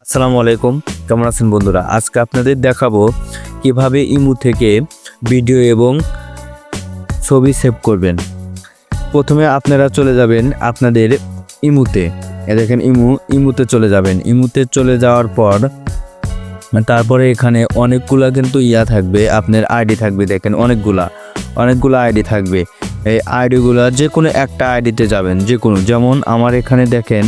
আসসালামু আলাইকুম, কেমন আছেন বন্ধুরা? আজকে আপনাদের দেখাবো কিভাবে ইমো থেকে ভিডিও এবং ছবি সেভ করবেন। প্রথমে আপনারা চলে যাবেন আপনাদের ইমোতে। দেখেন ইমোতে চলে যাবেন। ইমোতে চলে যাওয়ার পর তারপরে এখানে অনেকগুলা কিন্তু থাকবে, আপনার আইডি থাকবে। দেখেন অনেকগুলা আইডি থাকবে। এই আইডিগুলা যে কোনো একটা আইডিতে যাবেন, যে কোনো। যেমন আমার এখানে দেখেন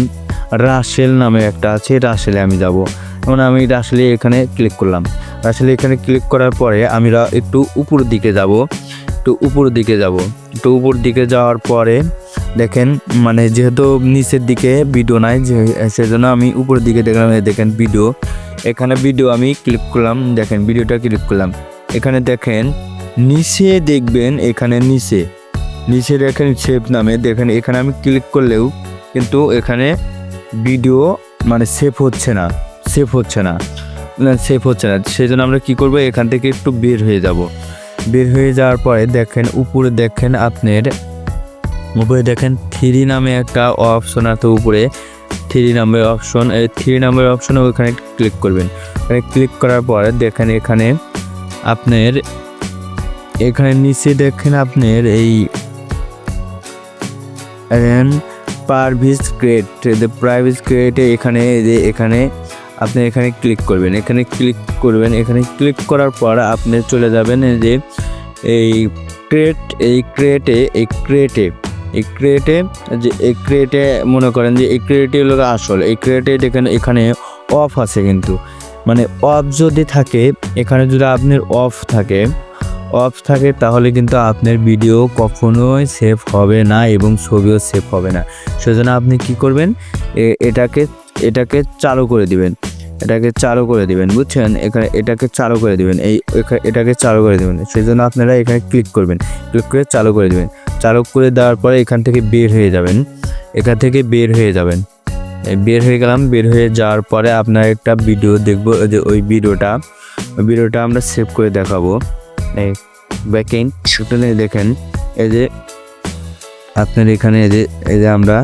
রাসেল নামে একটা আছে, রাসেলে আমি যাব। যেমন আমি রাসেলে এখানে ক্লিক করলাম। রাসেলে এখানে ক্লিক করার পরে আমি একটু উপর দিকে যাব। একটু উপর দিকে যাওয়ার পরে দেখেন, মানে যেহেতু নিচের দিকে ভিডিও নাই, সেজন্য আমি উপর দিকে দেখলাম। দেখেন ভিডিও, এখানে ভিডিও আমি ক্লিক করলাম। দেখেন ভিডিওটা ক্লিক করলাম। এখানে দেখেন নিচে দেখবেন, এখানে নিচে দেখেন সেভ নামে। দেখেন এখানে আমি ক্লিক করলেও কিন্তু এখানে ভিডিও মানে সেভ হচ্ছে না। সেই জন্য আমরা কি করব, এখান থেকে একটু বের হয়ে যাব। বের হয়ে যাওয়ার পরে দেখেন উপরে দেখেন থ্রি নামে একটা অপশন আছে। উপরে থ্রি নাম্বার অপশন, এই থ্রি নাম্বার অপশনে ওখানে ক্লিক করবেন। ওখানে ক্লিক করার পরে দেখেন এখানে নিচে দেখেন আপনার এই প্রাইভেট ক্রিয়েটে এখানে আপনি এখানে ক্লিক করবেন। এখানে ক্লিক করার পর আপনি চলে যাবেন যে এই ক্রিয়েটে মনে করেন যে এই ক্রিয়েটে হলো আসল। এই ক্রিয়েটে দেখেন এখানে অফ আছে, কিন্তু মানে অফ যদি থাকে, এখানে যদি আপনার অফ থাকে তাহলে কিন্তু আপনার ভিডিও কখনোই সেভ হবে না এবং ছবিও সেভ হবে না। সেজন্য আপনি কি করবেন, এটাকে চালু করে দিবেন। বুঝছেন? এটাকে চালু করে দিবেন। এটাকে চালু করে দিবেন। সেই জন্য আপনারা এখানে ক্লিক করবেন। ক্লিক করে চালু করে দিবেন। চালু করে দেওয়ার পরে এখান থেকে বের হয়ে যাবেন। বের হয়ে গেলাম। বের হয়ে যাওয়ার পরে আপনার একটা ভিডিও দেখবো, যে ওই ভিডিওটা আমরা সেভ করে দেখাবো। এই ব্যাকএন্ড দেখেন, এই যে আপনার এখানে এই যে আমরা